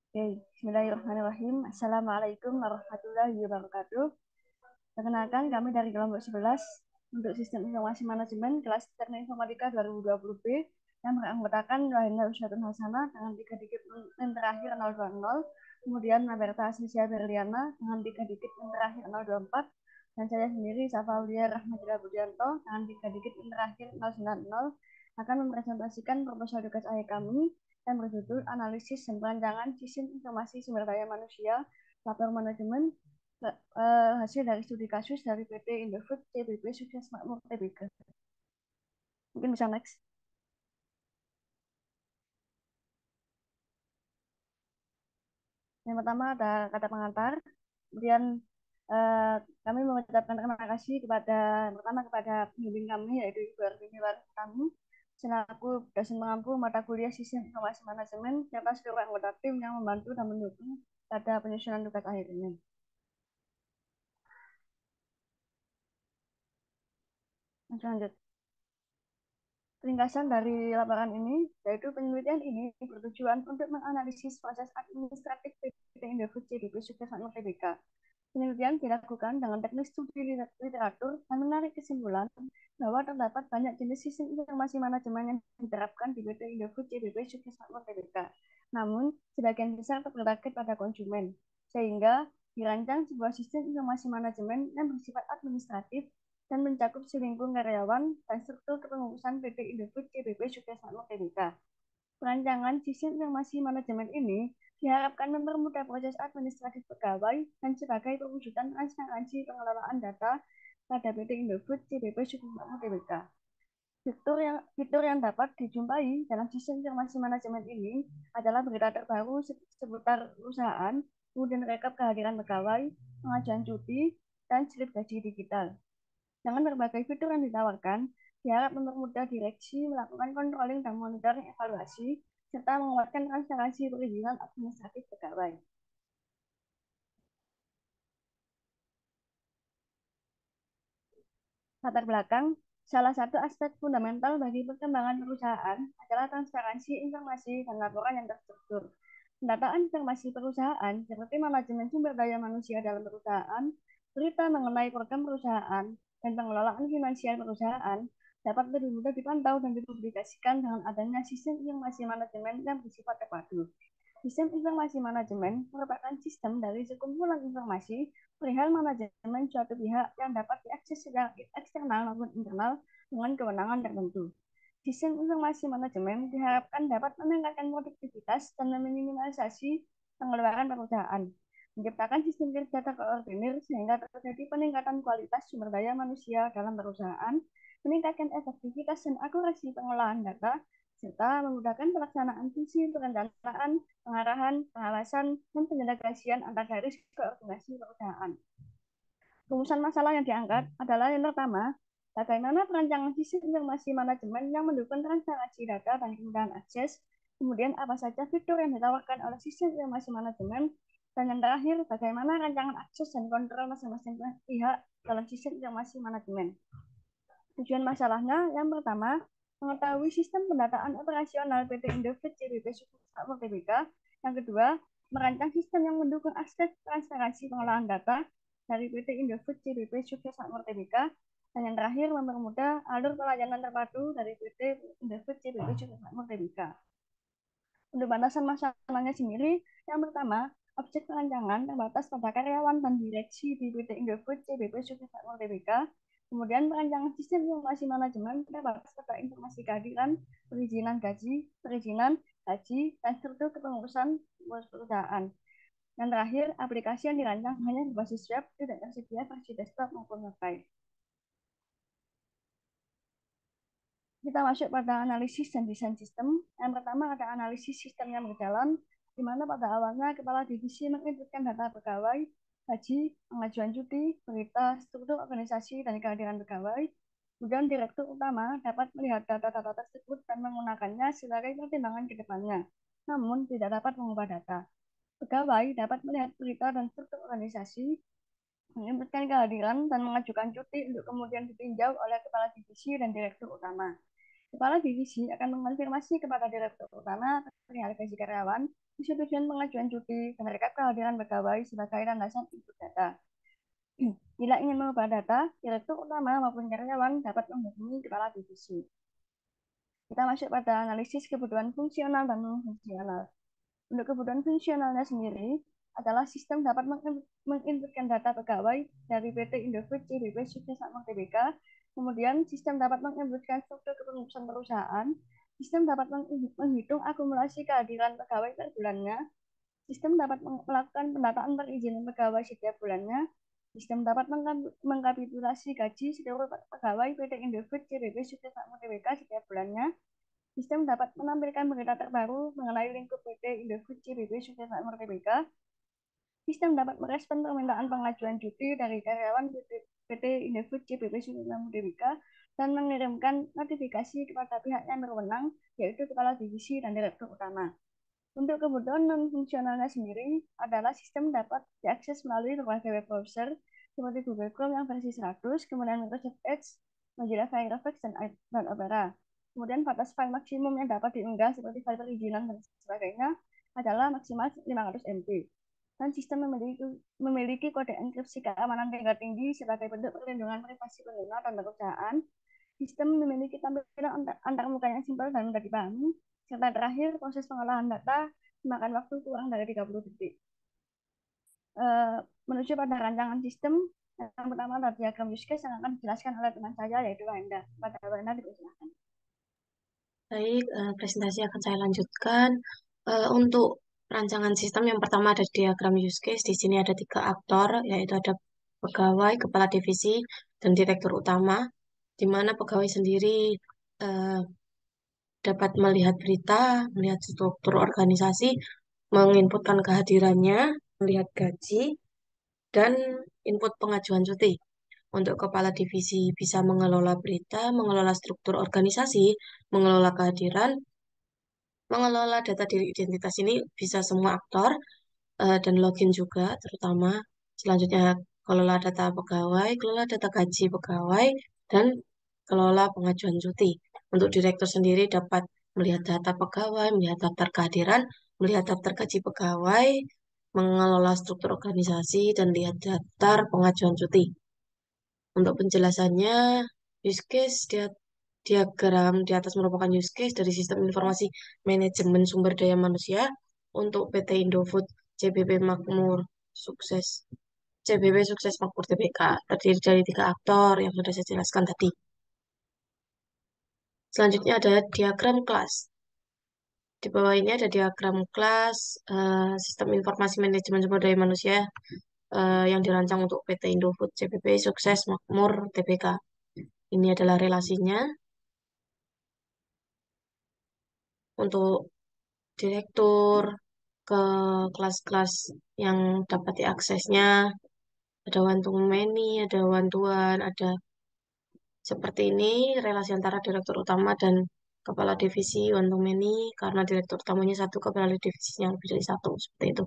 Oke, Bismillahirrahmanirrahim. Assalamualaikum warahmatullahi wabarakatuh. Perkenalkan, kami dari kelompok 11 untuk Sistem Informasi Manajemen kelas Teknik Informatika 2020 B yang beranggotakan Wahina Usyatun Hasanah dengan 3 digit NIM terakhir 020, kemudian Maberta Asisia Berliana dengan 3 digit NIM terakhir 024, dan saya sendiri Safaulia Rahmatullah Budianto dengan 3 digit NIM terakhir 090 akan mempresentasikan proposal tugas akhir kami yang berjudul Analisis dan Perancangan Sistem Informasi Sumber Daya Manusia Lapor Manajemen hasil dari studi kasus dari PT Indofood CBP Sukses Makmur Tbk. Mungkin bisa next. Yang pertama ada kata pengantar, kemudian eh, kami mengucapkan terima kasih kepada pertama kepada pembimbing kami yaitu Ibu Arvini kami selaku dosen pengampu mata kuliah Sistem Informasi Manajemen serta seluruh anggota tim yang membantu dan mendukung pada penyusunan tugas akhir ini. Lanjut. Ringkasan dari laporan ini, yaitu penelitian ini bertujuan untuk menganalisis proses administratif PT Indofood CBP Sukses Makmur Tbk. Penelitian dilakukan dengan teknik studi literatur dan menarik kesimpulan bahwa terdapat banyak jenis sistem informasi manajemen yang diterapkan di PT Indofood CBP Sukses Makmur Tbk. Namun, sebagian besar terletak pada konsumen, sehingga dirancang sebuah sistem informasi manajemen yang bersifat administratif dan mencakup selingkuh karyawan dan struktur kepengurusan PT Indofood CBP Sukses Makmur Tbk. Perancangan sistem informasi manajemen ini diharapkan mempermudah proses administratif pegawai dan sebagai perwujudan transparansi pengelolaan data pada PT Indofood CBP Sukses Makmur Tbk. Fitur yang dapat dijumpai dalam sistem informasi manajemen ini adalah berita terbaru seputar perusahaan, kemudian rekap kehadiran pegawai, pengajuan cuti, dan slip gaji digital. Dengan berbagai fitur yang ditawarkan, diharap mempermudah direksi melakukan controlling dan monitoring evaluasi, serta menguatkan transparansi perizinan administratif pegawai. Latar belakang, salah satu aspek fundamental bagi perkembangan perusahaan adalah transparansi informasi dan laporan yang terstruktur. Pendataan informasi perusahaan seperti manajemen sumber daya manusia dalam perusahaan, berita mengenai program perusahaan, dan pengelolaan finansial perusahaan dapat lebih mudah dipantau dan dipublikasikan dengan adanya sistem informasi manajemen yang bersifat terpadu. Sistem informasi manajemen merupakan sistem dari sekumpulan informasi perihal manajemen suatu pihak yang dapat diakses secara eksternal maupun internal dengan kewenangan tertentu. Sistem informasi manajemen diharapkan dapat meningkatkan produktivitas dan meminimalisasi pengeluaran perusahaan, menciptakan sistem kerja terkoordinir sehingga terjadi peningkatan kualitas sumber daya manusia dalam perusahaan, meningkatkan efektivitas dan akurasi pengolahan data, serta memudahkan pelaksanaan fungsi perencanaan, pengarahan, pengawasan, dan pendelegasian antar garis koordinasi perusahaan. Rumusan masalah yang diangkat adalah yang pertama, bagaimana perancangan sistem informasi manajemen yang mendukung transparansi data dan kemudahan akses, kemudian apa saja fitur yang ditawarkan oleh sistem informasi manajemen, dan yang terakhir, bagaimana rancangan akses dan kontrol masing-masing pihak dalam sistem informasi manajemen. Tujuan masalahnya yang pertama, mengetahui sistem pendataan operasional PT Indofood CBP Sukses Tbk. Yang kedua, merancang sistem yang mendukung akses transparansi pengolahan data dari PT Indofood CBP Sukses Tbk. Dan yang terakhir, mempermudah alur pelayanan terpadu dari PT Indofood CBP Sukses Tbk. Untuk batasan masalahnya sendiri, yang pertama, objek perancangan terbatas pada karyawan dan direksi di PT Indofood CBP Sukses Tbk. Kemudian perancangan sistem informasi manajemen terbatas pada informasi kehadiran, perizinan gaji, perizinan haji, dan struktur kepengurusan perusahaan. Dan terakhir, aplikasi yang dirancang hanya berbasis web, tidak tersedia versi desktop maupun mobile. Kita masuk pada analisis dan desain sistem. Yang pertama ada analisis sistem yang berjalan, di mana pada awalnya kepala divisi menginputkan data pegawai, gaji, pengajuan cuti, berita, struktur organisasi, dan kehadiran pegawai. Kemudian direktur utama dapat melihat data-data tersebut dan menggunakannya sebagai pertimbangan ke depannya, namun tidak dapat mengubah data. Pegawai dapat melihat berita dan struktur organisasi, menginputkan kehadiran, dan mengajukan cuti untuk kemudian ditinjau oleh kepala divisi dan direktur utama. Kepala divisi akan mengonfirmasi kepada direktur utama perihal gaji karyawan, persetujuan pengajuan cuti, dan rekap kehadiran pegawai sebagai landasan input data. Bila ingin mengubah data, direktur utama maupun karyawan dapat menghubungi kepala divisi. Kita masuk pada analisis kebutuhan fungsional dan non-fungsional. Untuk kebutuhan fungsionalnya sendiri adalah sistem dapat menginputkan data pegawai dari PT Indofood, CBP, Sukses Makmur Tbk. Kemudian sistem dapat menginputkan struktur kepengurusan perusahaan. Sistem dapat menghitung akumulasi kehadiran pegawai per bulannya. Sistem dapat melakukan pendataan perizinan pegawai setiap bulannya. Sistem dapat mengkapitulasi gaji seluruh pegawai PT Indofood, CBP, Sukses Makmur Tbk setiap bulannya. Sistem dapat menampilkan berita terbaru mengenai lingkup PT Indofood, CBP, Sukses Makmur Tbk. Sistem dapat merespon permintaan pengajuan cuti dari karyawan PT Indofood, CBP, Sukses Makmur Tbk dan mengirimkan notifikasi kepada pihak yang berwenang, yaitu kepala divisi dan direktur utama. Untuk kebutuhan non-fungsionalnya sendiri adalah sistem dapat diakses melalui berbagai web browser seperti Google Chrome yang versi 100, kemudian Microsoft Edge, Mozilla Firefox, dan Opera. Kemudian batas file maksimum yang dapat diunggah seperti file perizinan dan sebagainya adalah maksimal 500 MB. Dan sistem memiliki kode enkripsi keamanan tingkat tinggi sebagai bentuk perlindungan privasi pengguna dan perusahaan. Sistem memiliki tampilan antarmuka yang simpel dan mudah dipahami. Serta terakhir, proses pengolahan data memakan waktu kurang dari 30 detik. Menuju pada rancangan sistem, yang pertama adalah diagram use case yang akan dijelaskan oleh teman saya, yaitu Wenda. Pada Wenda dipersilakan. Baik, presentasi akan saya lanjutkan. Untuk rancangan sistem yang pertama ada diagram use case. Di sini ada 3 aktor, yaitu ada pegawai, kepala divisi, dan direktur utama, di mana pegawai sendiri dapat melihat berita, melihat struktur organisasi, menginputkan kehadirannya, melihat gaji, dan input pengajuan cuti. Untuk kepala divisi bisa mengelola berita, mengelola struktur organisasi, mengelola kehadiran, mengelola data diri identitas. Ini bisa semua aktor dan login juga terutama. Selanjutnya kelola data pegawai, kelola data gaji pegawai, dan kelola pengajuan cuti. Untuk direktur sendiri dapat melihat data pegawai, melihat daftar kehadiran, melihat daftar gaji pegawai, mengelola struktur organisasi, dan lihat daftar pengajuan cuti. Untuk penjelasannya, use case diagram di atas merupakan use case dari sistem informasi manajemen sumber daya manusia untuk PT Indofood CBP Makmur Sukses CBP Sukses Makmur Tbk, terdiri dari 3 aktor yang sudah saya jelaskan tadi. Selanjutnya ada diagram kelas. Di bawah ini ada diagram kelas sistem informasi manajemen sumber daya manusia yang dirancang untuk PT Indofood CBP Sukses Makmur Tbk. Ini adalah relasinya. Untuk direktur ke kelas-kelas yang dapat diaksesnya, ada one to many, ada one to one, ada seperti ini relasi antara direktur utama dan kepala divisi one to many, karena direktur utamanya satu, kepala divisinya lebih dari satu, seperti itu.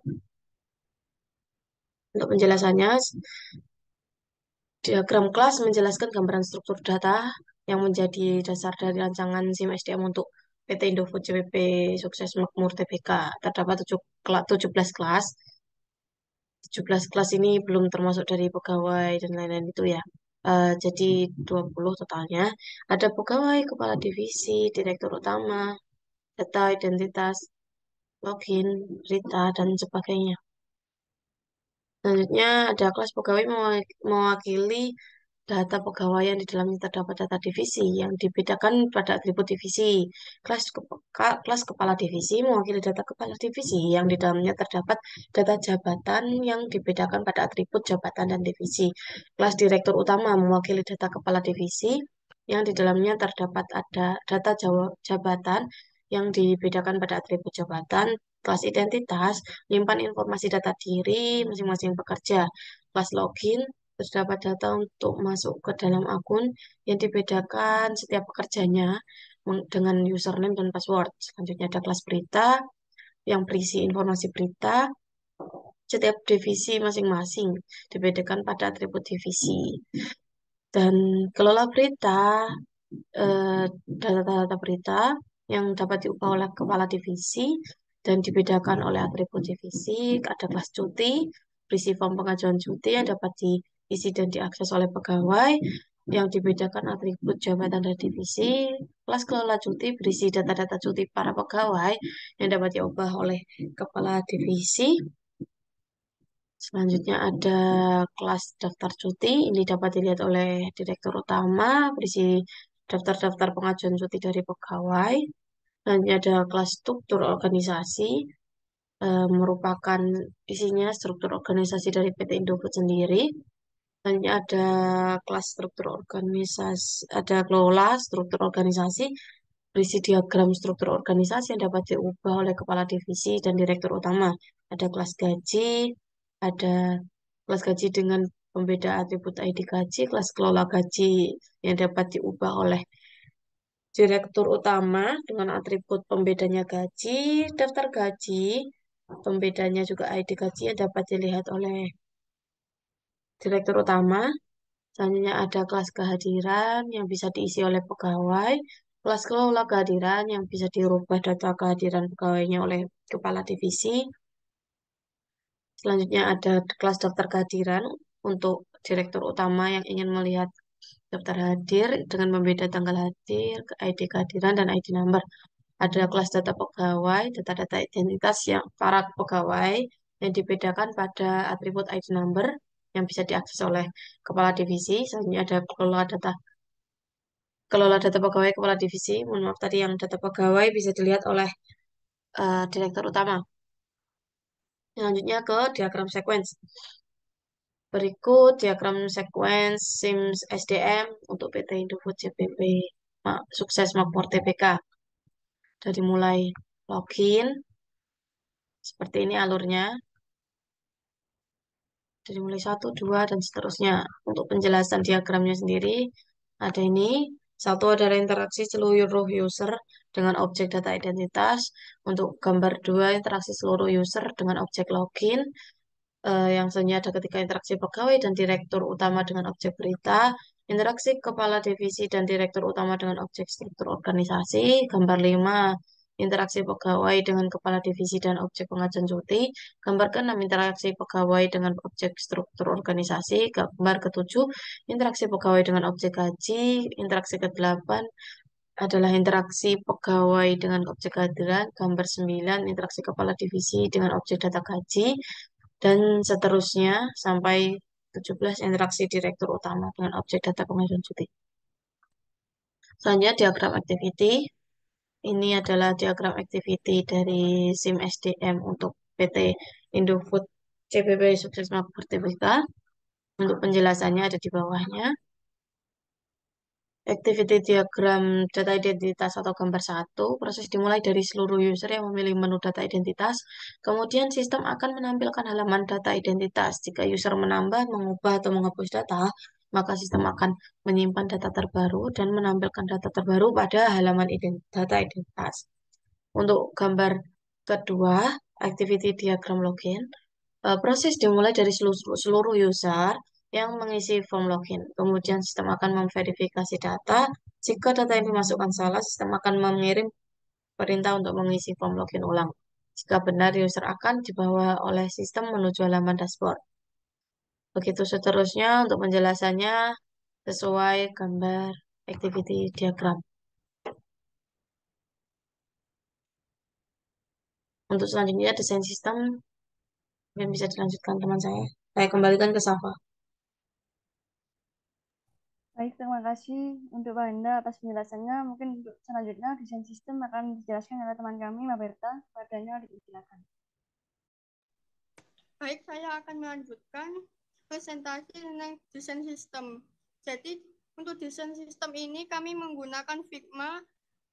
Untuk penjelasannya, diagram kelas menjelaskan gambaran struktur data yang menjadi dasar dari rancangan SIM SDM untuk PT Indofood CBP Sukses Makmur Tbk. Terdapat 17 kelas. 17 kelas ini belum termasuk dari pegawai dan lain-lain itu ya. Jadi 20 totalnya. Ada pegawai, kepala divisi, direktur utama, data identitas, login, berita, dan sebagainya. Selanjutnya ada kelas pegawai mewakili data pegawai yang di dalamnya terdapat data divisi yang dibedakan pada atribut divisi. Kelas kepala divisi mewakili data kepala divisi yang di dalamnya terdapat data jabatan yang dibedakan pada atribut jabatan dan divisi. Kelas direktur utama mewakili data kepala divisi yang di dalamnya terdapat ada data jabatan yang dibedakan pada atribut jabatan. Kelas identitas menyimpan informasi data diri masing-masing pekerja. Kelas login terdapat data untuk masuk ke dalam akun yang dibedakan setiap pekerjanya dengan username dan password. Selanjutnya ada kelas berita yang berisi informasi berita. Setiap divisi masing-masing dibedakan pada atribut divisi. Dan kelola berita, data-data berita yang dapat diubah oleh kepala divisi dan dibedakan oleh atribut divisi. Ada kelas cuti, berisi form pengajuan cuti yang dapat diisi dan diakses oleh pegawai, yang dibedakan atribut jabatan dan divisi. Kelas kelola cuti berisi data-data cuti para pegawai yang dapat diubah oleh kepala divisi. Selanjutnya ada kelas daftar cuti. Ini dapat dilihat oleh direktur utama, berisi daftar-daftar pengajuan cuti dari pegawai. Selanjutnya ada kelas struktur organisasi, merupakan isinya struktur organisasi dari PT Indofood sendiri. Selanjutnya ada kelas struktur organisasi, ada kelola struktur organisasi, berisi diagram struktur organisasi yang dapat diubah oleh kepala divisi dan direktur utama. Ada kelas gaji, ada kelas gaji dengan pembeda atribut ID gaji, kelas kelola gaji yang dapat diubah oleh direktur utama dengan atribut pembedanya gaji, daftar gaji, pembedanya juga ID gaji yang dapat dilihat oleh direktur utama. Selanjutnya ada kelas kehadiran yang bisa diisi oleh pegawai, kelas kelola kehadiran yang bisa dirubah data kehadiran pegawainya oleh kepala divisi. Selanjutnya ada kelas daftar kehadiran untuk direktur utama yang ingin melihat daftar hadir dengan membeda tanggal hadir, ID kehadiran, dan ID number. Ada kelas data pegawai, data-data identitas yang para pegawai yang dibedakan pada atribut ID number yang bisa diakses oleh kepala divisi. Selanjutnya ada kelola data pegawai kepala divisi. Mohon maaf tadi yang data pegawai bisa dilihat oleh direktur utama. Selanjutnya ke diagram sequence. Berikut diagram sequence SIMS SDM untuk PT Indofood JPP Sukses Makmur TBK. Dari mulai login, seperti ini alurnya. Dari mulai 1, 2, dan seterusnya. Untuk penjelasan diagramnya sendiri, ada ini. Satu adalah interaksi seluruh user dengan objek data identitas. Untuk gambar 2, interaksi seluruh user dengan objek login. Yang selanjutnya ada ketika interaksi pegawai dan direktur utama dengan objek berita. Interaksi kepala divisi dan direktur utama dengan objek struktur organisasi. Gambar 5, interaksi pegawai dengan kepala divisi dan objek pengajuan cuti. Gambar ke-6, interaksi pegawai dengan objek struktur organisasi. Gambar ke-7, interaksi pegawai dengan objek gaji. Interaksi ke-8 adalah interaksi pegawai dengan objek kehadiran. Gambar 9, interaksi kepala divisi dengan objek data gaji. Dan seterusnya sampai 17, interaksi direktur utama dengan objek data pengajuan cuti. Selanjutnya diagram activity. Ini adalah diagram activity dari SIM SDM untuk PT Indofood CPP Sukses Makmur Tbk. Untuk penjelasannya ada di bawahnya. Activity diagram data identitas atau gambar 1, proses dimulai dari seluruh user yang memilih menu data identitas. Kemudian sistem akan menampilkan halaman data identitas. Jika user menambah, mengubah, atau menghapus data, maka sistem akan menyimpan data terbaru dan menampilkan data terbaru pada halaman data identitas. Untuk gambar kedua, activity diagram login, proses dimulai dari seluruh user yang mengisi form login. Kemudian sistem akan memverifikasi data. Jika data yang dimasukkan salah, sistem akan mengirim perintah untuk mengisi form login ulang. Jika benar, user akan dibawa oleh sistem menuju halaman dashboard. Begitu seterusnya untuk penjelasannya sesuai gambar activity diagram. Untuk selanjutnya desain sistem yang bisa dilanjutkan teman saya. Saya kembalikan ke Safa. Baik, terima kasih untuk Mbak Enda atas penjelasannya. Mungkin untuk selanjutnya desain sistem akan dijelaskan oleh teman kami, Mbak Berta. Padanya dipersilakan. Baik, saya akan melanjutkan presentasi tentang desain sistem. Jadi, untuk desain sistem ini kami menggunakan Figma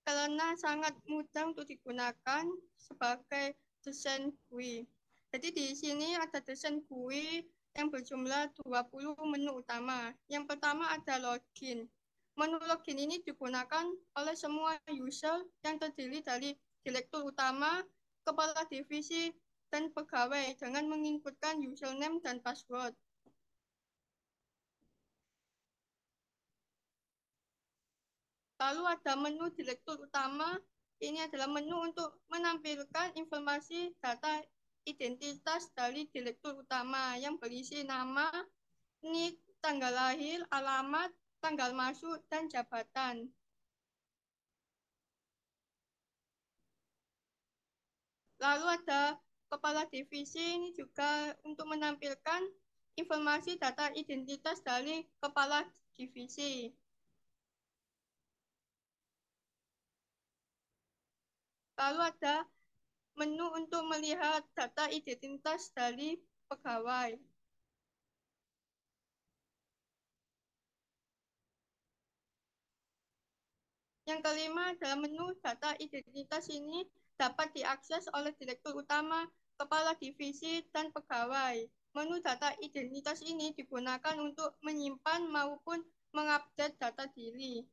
karena sangat mudah untuk digunakan sebagai desain GUI. Jadi di sini ada desain GUI yang berjumlah 20 menu utama. Yang pertama ada login. Menu login ini digunakan oleh semua user yang terdiri dari direktur utama, kepala divisi, dan pegawai dengan menginputkan username dan password. Lalu ada menu direktur utama ini adalah menu untuk menampilkan informasi data identitas dari direktur utama yang berisi nama, NIK, tanggal lahir, alamat, tanggal masuk, dan jabatan. Lalu ada kepala divisi, ini juga untuk menampilkan informasi data identitas dari kepala divisi. Lalu ada menu untuk melihat data identitas dari pegawai. Yang kelima adalah menu data identitas ini dapat diakses oleh direktur utama, kepala divisi, dan pegawai. Menu data identitas ini digunakan untuk menyimpan maupun mengupdate data diri.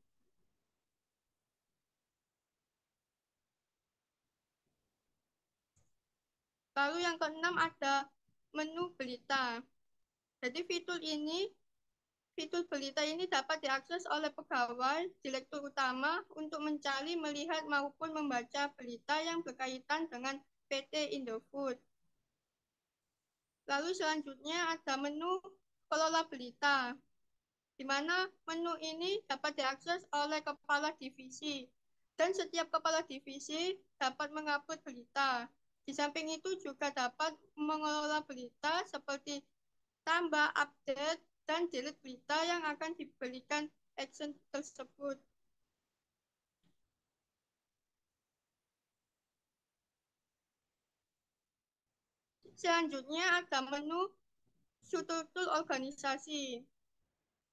Lalu yang keenam ada menu berita. Jadi fitur berita ini dapat diakses oleh pegawai direktur utama untuk mencari, melihat, maupun membaca berita yang berkaitan dengan PT Indofood. Lalu selanjutnya ada menu kelola berita, di mana menu ini dapat diakses oleh kepala divisi, dan setiap kepala divisi dapat mengupload berita. Di samping itu juga dapat mengelola berita seperti tambah, update, dan delete berita yang akan diberikan action tersebut. Selanjutnya ada menu struktur organisasi.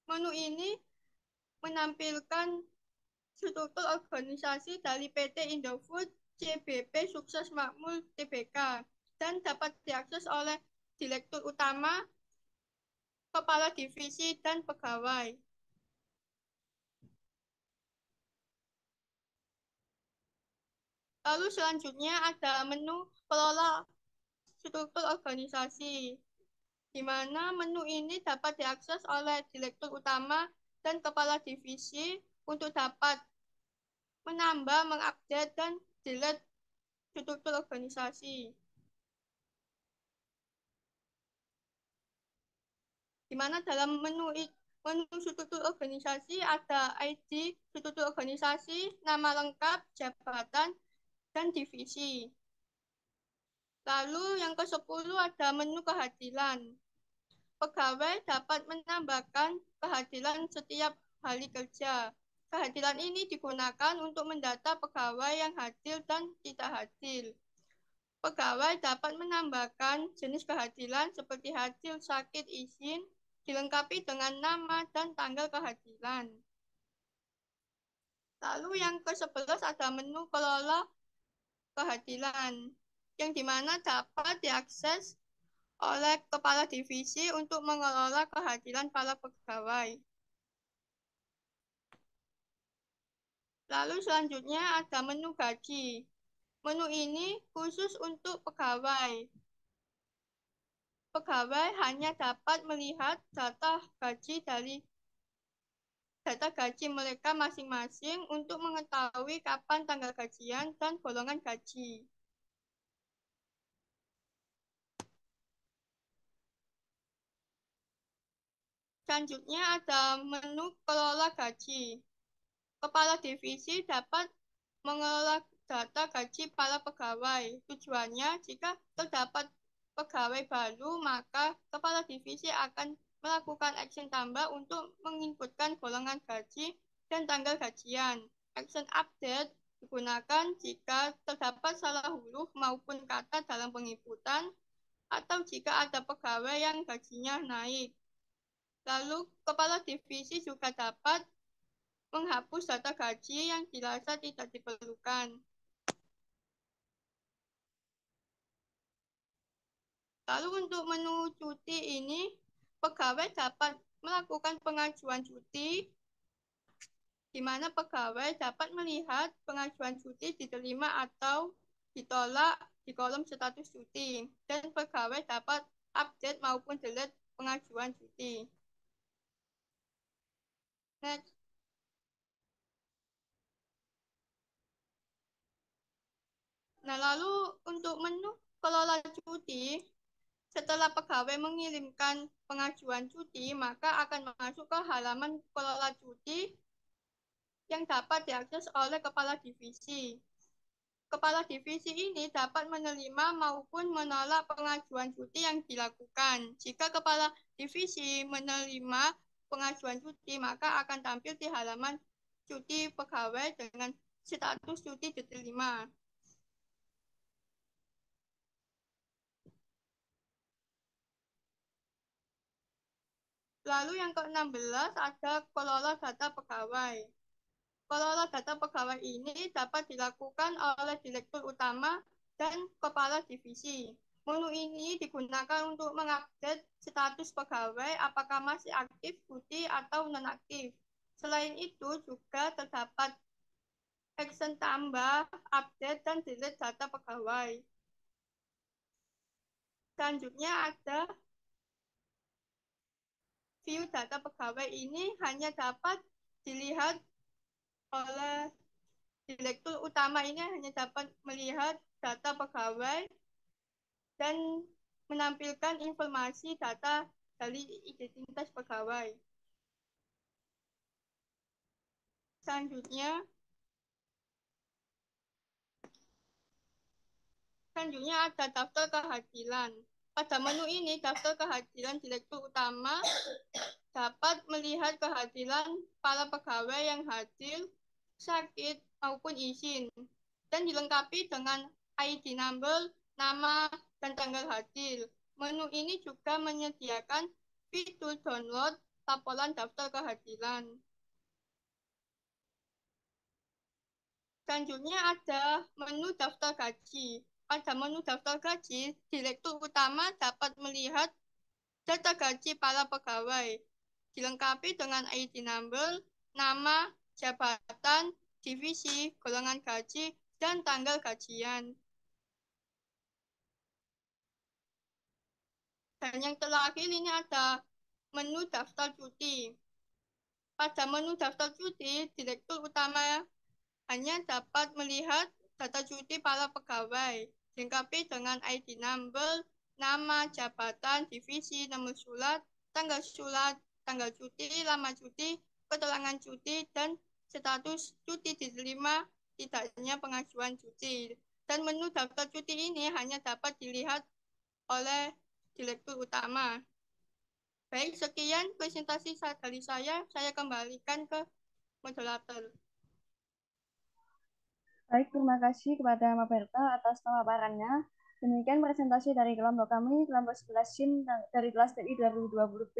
Menu ini menampilkan struktur organisasi dari PT Indofood, CBP Sukses Makmur Tbk, dan dapat diakses oleh direktur utama, kepala divisi, dan pegawai. Lalu selanjutnya ada menu kelola struktur organisasi, di mana menu ini dapat diakses oleh direktur utama dan kepala divisi untuk dapat menambah, mengupdate, dan delete struktur organisasi. Di mana dalam menu struktur organisasi ada ID struktur organisasi, nama lengkap, jabatan, dan divisi. Lalu yang ke-10 ada menu kehadiran. Pegawai dapat menambahkan kehadiran setiap hari kerja. Kehadiran ini digunakan untuk mendata pegawai yang hadir dan tidak hadir. Pegawai dapat menambahkan jenis kehadiran seperti hadir, sakit, izin, dilengkapi dengan nama dan tanggal kehadiran. Lalu yang ke-11 ada menu kelola kehadiran, yang dimana dapat diakses oleh kepala divisi untuk mengelola kehadiran para pegawai. Lalu selanjutnya ada menu gaji. Menu ini khusus untuk pegawai. Pegawai hanya dapat melihat data gaji mereka masing-masing untuk mengetahui kapan tanggal gajian dan golongan gaji. Selanjutnya ada menu kelola gaji. Kepala divisi dapat mengelola data gaji para pegawai. Tujuannya, jika terdapat pegawai baru, maka kepala divisi akan melakukan action tambah untuk menginputkan golongan gaji dan tanggal gajian. Action update digunakan jika terdapat salah huruf maupun kata dalam penginputan, atau jika ada pegawai yang gajinya naik. Lalu, kepala divisi juga dapat menghapus data gaji yang dirasa tidak diperlukan. Lalu untuk menu cuti ini, pegawai dapat melakukan pengajuan cuti, di mana pegawai dapat melihat pengajuan cuti diterima atau ditolak di kolom status cuti, dan pegawai dapat update maupun delete pengajuan cuti. Next. Nah, lalu untuk menu kelola cuti, setelah pegawai mengirimkan pengajuan cuti, maka akan masuk ke halaman kelola cuti yang dapat diakses oleh kepala divisi. Kepala divisi ini dapat menerima maupun menolak pengajuan cuti yang dilakukan. Jika kepala divisi menerima pengajuan cuti, maka akan tampil di halaman cuti pegawai dengan status cuti diterima. Lalu yang ke-16 ada kelola data pegawai. Kelola data pegawai ini dapat dilakukan oleh direktur utama dan kepala divisi. Menu ini digunakan untuk mengupdate status pegawai apakah masih aktif, cuti, atau nonaktif. Selain itu juga terdapat action tambah, update, dan delete data pegawai. Selanjutnya ada view data pegawai ini hanya dapat dilihat oleh direktur utama ini hanya dapat melihat data pegawai dan menampilkan informasi data dari identitas pegawai. Selanjutnya, ada daftar kehadiran. Pada menu ini, daftar kehadiran direktur utama dapat melihat kehadiran para pegawai yang hadir, sakit, maupun izin, dan dilengkapi dengan ID number, nama, dan tanggal hadir. Menu ini juga menyediakan fitur download laporan daftar kehadiran. Selanjutnya ada menu daftar gaji. Pada menu daftar gaji, direktur utama dapat melihat data gaji para pegawai, dilengkapi dengan ID number, nama, jabatan, divisi, golongan gaji, dan tanggal gajian. Dan yang terakhir ini ada menu daftar cuti. Pada menu daftar cuti, direktur utama hanya dapat melihat data cuti para pegawai, dilengkapi dengan ID number, nama, jabatan, divisi, nomor surat, tanggal cuti, lama cuti, keterangan cuti, dan status cuti diterima tidaknya pengajuan cuti. Dan menu daftar cuti ini hanya dapat dilihat oleh direktur utama. Baik, sekian presentasi dari saya kembalikan ke moderator. Baik, terima kasih kepada Mbak Berta atas pemaparannya. Demikian presentasi dari kelompok kami, kelompok 11 SIM dari kelas TI 2020B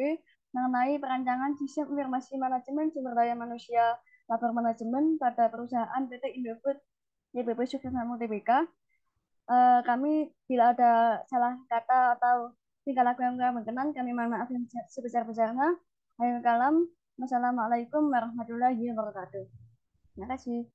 mengenai perancangan sistem informasi manajemen sumber daya manusia lapor manajemen pada perusahaan PT Indofood YBP Sukses Tbk. Kami bila ada salah kata atau tingkah laku yang kurang berkenan, kami mohon maaf yang sebesar-besarnya. Akhirul kalam, wassalamualaikum warahmatullahi wabarakatuh. Terima kasih.